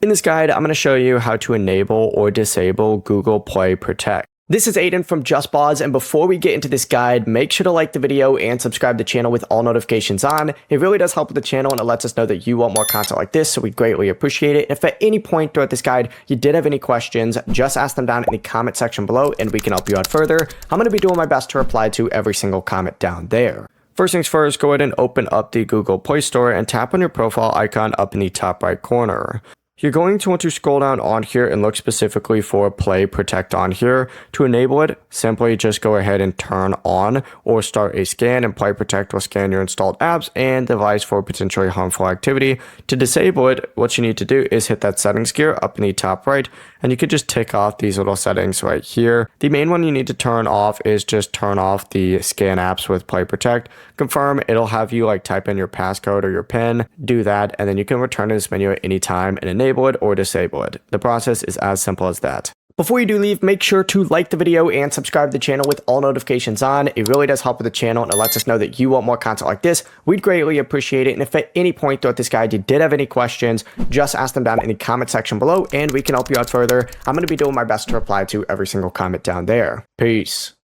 In this guide, I'm going to show you how to enable or disable Google Play Protect. This is Aiden from JustBoz, and before we get into this guide, make sure to like the video and subscribe to the channel with all notifications on. It really does help with the channel, and it lets us know that you want more content like this, so we greatly appreciate it. If at any point throughout this guide you did have any questions, just ask them down in the comment section below, and we can help you out further. I'm going to be doing my best to reply to every single comment down there. First things first, go ahead and open up the Google Play Store and tap on your profile icon up in the top right corner. You're going to want to scroll down on here and look specifically for Play Protect on here. To enable it, simply just go ahead and turn on or start a scan, and Play Protect will scan your installed apps and device for potentially harmful activity. To disable it, what you need to do is hit that settings gear up in the top right, and you could just tick off these little settings right here. The main one you need to turn off is just turn off the scan apps with Play Protect. Confirm, it'll have you like type in your passcode or your PIN, do that, and then you can return to this menu at any time and enable it or disable it. The process is as simple as that. Before you do leave, make sure to like the video and subscribe to the channel with all notifications on. It really does help with the channel, and it lets us know that you want more content like this. We'd greatly appreciate it. And if at any point throughout this guide you did have any questions, just ask them down in the comment section below and we can help you out further. I'm going to be doing my best to reply to every single comment down there. Peace.